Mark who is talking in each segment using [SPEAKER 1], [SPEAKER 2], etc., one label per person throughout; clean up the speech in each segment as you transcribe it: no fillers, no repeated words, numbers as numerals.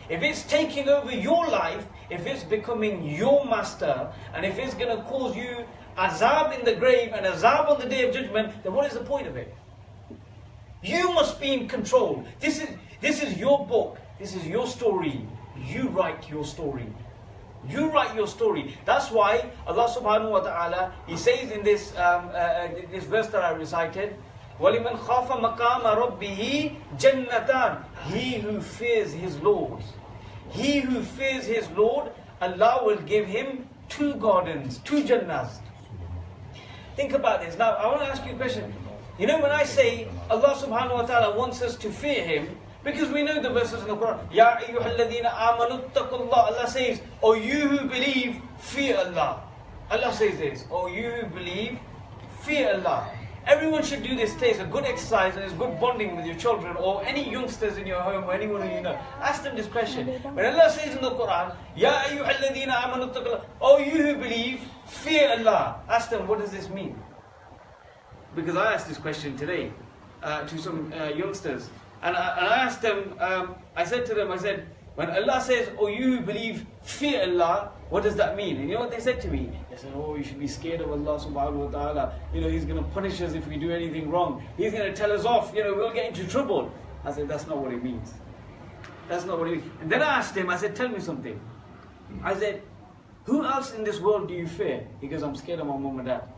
[SPEAKER 1] if it's taking over your life, if it's becoming your master, and if it's going to cause you azab in the grave and azab on the day of judgment, then what is the point of it? You must be in control. This is your book. This is your story. You write your story. You write your story. That's why Allah subhanahu wa ta'ala, He says in this verse that I recited, وَلِمَنْ خَافَ مَقَامَ رَبِّهِ جَنَّتَانِ. He who fears his Lord. He who fears his Lord, Allah will give him 2 gardens, 2 Jannahs. Think about this. Now, I want to ask you a question. You know, when I say Allah subhanahu wa ta'ala wants us to fear Him, because we know the verses in the Quran, Ya ayyuhalladhina amanu ttaqullah. Allah says, O you who believe, fear Allah. Allah says this, O you who believe, fear Allah. Everyone should do this today. It's a good exercise and it's good bonding with your children or any youngsters in your home or anyone who you know. Ask them this question. When Allah says in the Quran, Ya ayyuhalladhina amanu ttaqullah, O you who believe, fear Allah. Ask them, what does this mean? Because I asked this question today to some youngsters. And I asked them, I said to them, when Allah says, oh you who believe, fear Allah, what does that mean? And you know what they said to me? They said, oh, you should be scared of Allah subhanahu wa ta'ala. You know, He's going to punish us if we do anything wrong. He's going to tell us off, you know, we'll get into trouble. I said, that's not what it means. That's not what it means. And then I asked him, I said, tell me something. I said, who else in this world do you fear? He goes, I'm scared of my mom and dad.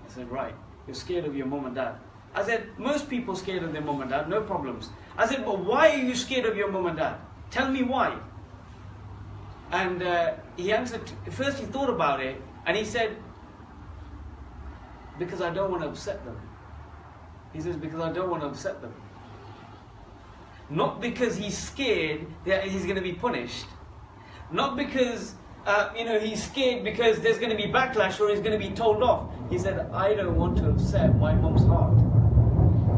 [SPEAKER 1] I said, right, you're scared of your mom and dad. I said, most people scared of their mom and dad, no problems. I said, but why are you scared of your mom and dad? Tell me why. And he answered, first he thought about it, and he said, because I don't want to upset them. He says, because I don't want to upset them. Not because he's scared that he's going to be punished. Not because, he's scared because there's going to be backlash or he's going to be told off. He said, I don't want to upset my mom's heart.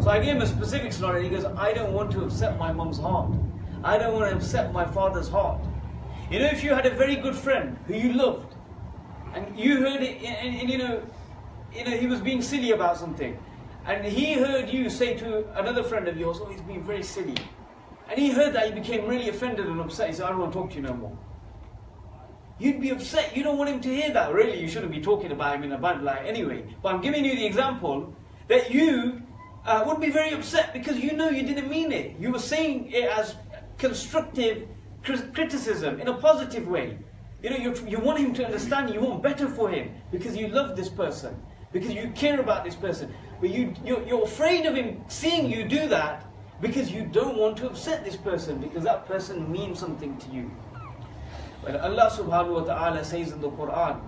[SPEAKER 1] So I gave him a specific scenario. He goes, I don't want to upset my mom's heart. I don't want to upset my father's heart. You know, if you had a very good friend who you loved, and you heard it, and he was being silly about something, and he heard you say to another friend of yours, oh, he's being very silly. And he heard that, he became really offended and upset. He said, I don't want to talk to you no more. You'd be upset. You don't want him to hear that. Really, you shouldn't be talking about him in a bad light anyway. But I'm giving you the example that you would be very upset because you know you didn't mean it. You were saying it as constructive criticism in a positive way. You know, you want him to understand, you want better for him because you love this person, because you care about this person. But you're afraid of him seeing you do that because you don't want to upset this person, because that person means something to you. But Allah subhanahu wa ta'ala says in the Quran,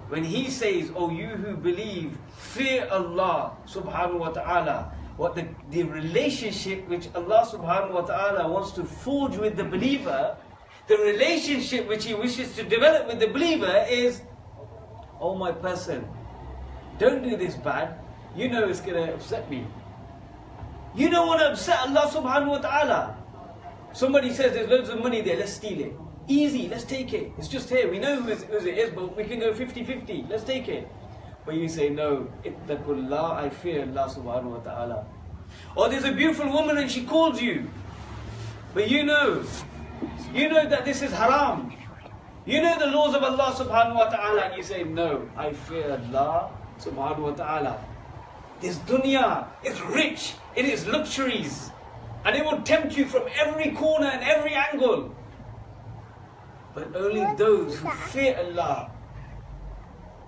[SPEAKER 1] when He says, oh you who believe, fear Allah subhanahu wa ta'ala, what the relationship which Allah subhanahu wa ta'ala wants to forge with the believer, the relationship which He wishes to develop with the believer is, oh my person, don't do this bad, you know it's going to upset me. You don't want to upset Allah subhanahu wa ta'ala. Somebody says there's loads of money there, let's steal it. Easy, let's take it. It's just here. We know whose it is, but we can go 50-50. Let's take it. But you say, no, ittaqullah, I fear Allah subhanahu wa ta'ala. Or there's a beautiful woman and she calls you. But you know that this is haram. You know the laws of Allah subhanahu wa ta'ala, and you say, no, I fear Allah subhanahu wa ta'ala. This dunya is rich, it is luxuries. And it will tempt you from every corner and every angle. But only those who fear Allah,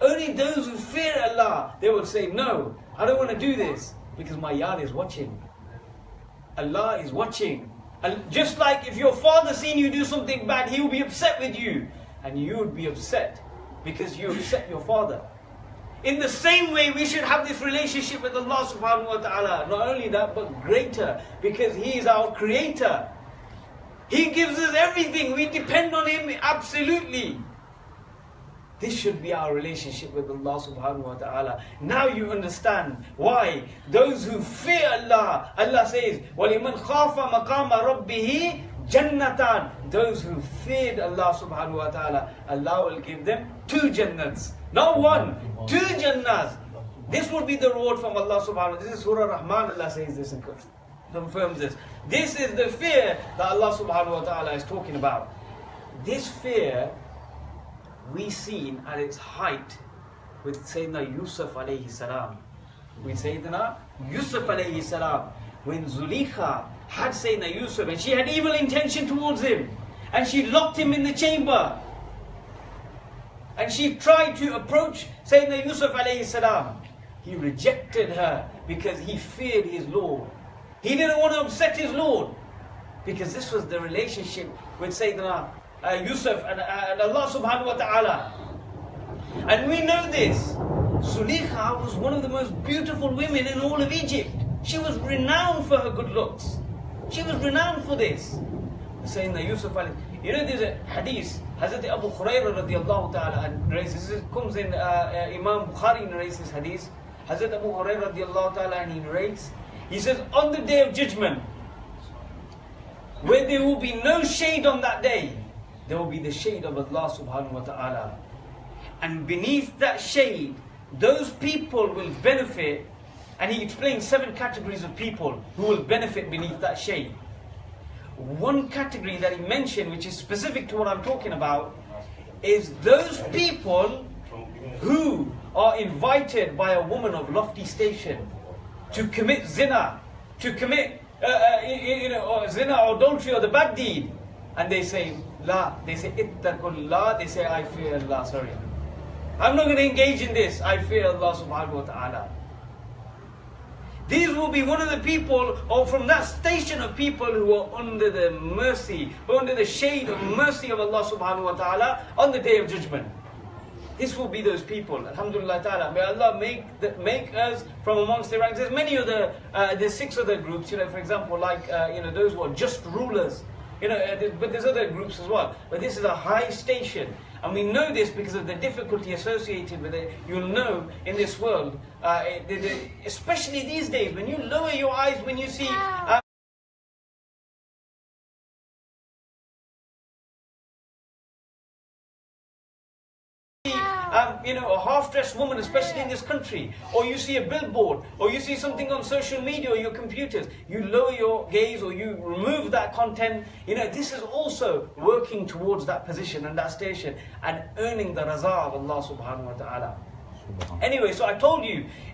[SPEAKER 1] only those who fear Allah, they will say, no, I don't want to do this because my yard is watching. Allah is watching. And just like if your father seen you do something bad, he will be upset with you. And you would be upset because you upset your father. In the same way, we should have this relationship with Allah subhanahu wa ta'ala. Not only that, but greater, because He is our creator. He gives us everything. We depend on Him absolutely. This should be our relationship with Allah subhanahu wa ta'ala. Now you understand why those who fear Allah, Allah says, وَلِمَنْ خَافَ مَقَامَ رَبِّهِ جَنَّتًا. Those who feared Allah subhanahu wa ta'ala, Allah will give them 2 Jannats. Not 1, 2 Jannahs. This will be the reward from Allah subhanahu wa ta'ala. This is Surah Rahman, Allah says this in Quran. confirms this. This is the fear that Allah subhanahu wa ta'ala is talking about. This fear we seen at its height with Sayyidina Yusuf alayhi salam. With Sayyidina Yusuf alayhi salam. When Zulikha had Sayyidina Yusuf and she had evil intention towards him, and she locked him in the chamber, and she tried to approach Sayyidina Yusuf alayhi salam. He rejected her because he feared his Lord. He didn't want to upset his Lord, because this was the relationship with Sayyidina Yusuf and Allah subhanahu wa ta'ala. And we know this. Zulikha was one of the most beautiful women in all of Egypt. She was renowned for her good looks. She was renowned for this. Sayyidina Yusuf alayhi. You know, there's a hadith, Hazrat Abu Hurairah radiallahu ta'ala narrates, this comes in Imam Bukhari narrates this hadith. Hazrat Abu Hurairah radiallahu ta'ala, and he narrates, he says, on the day of judgment, where there will be no shade on that day, there will be the shade of Allah subhanahu wa ta'ala. And beneath that shade, those people will benefit. And he explains 7 categories of people who will benefit beneath that shade. One category that he mentioned, which is specific to what I'm talking about, is those people who are invited by a woman of lofty station to commit zina, to commit zina or adultery or the bad deed. And they say, La, they say, Ittaqullah, they say, I fear Allah, sorry. I'm not going to engage in this, I fear Allah subhanahu wa ta'ala. These will be one of the people, or from that station of people who are under the mercy, under the shade of mercy of Allah subhanahu wa ta'ala on the day of judgment. This will be those people. Alhamdulillah ta'ala. May Allah make us from amongst the ranks. There's many other, there's 6 other groups, for example, like, those who are just rulers. But there's other groups as well. But this is a high station. And we know this because of the difficulty associated with it. You'll know in this world, especially these days, when you lower your eyes, when you see a half-dressed woman, especially in this country, or you see a billboard, or you see something on social media or your computers, you lower your gaze or you remove that content. This is also working towards that position and that station and earning the raza of Allah subhanahu wa ta'ala. Anyway, so I told you,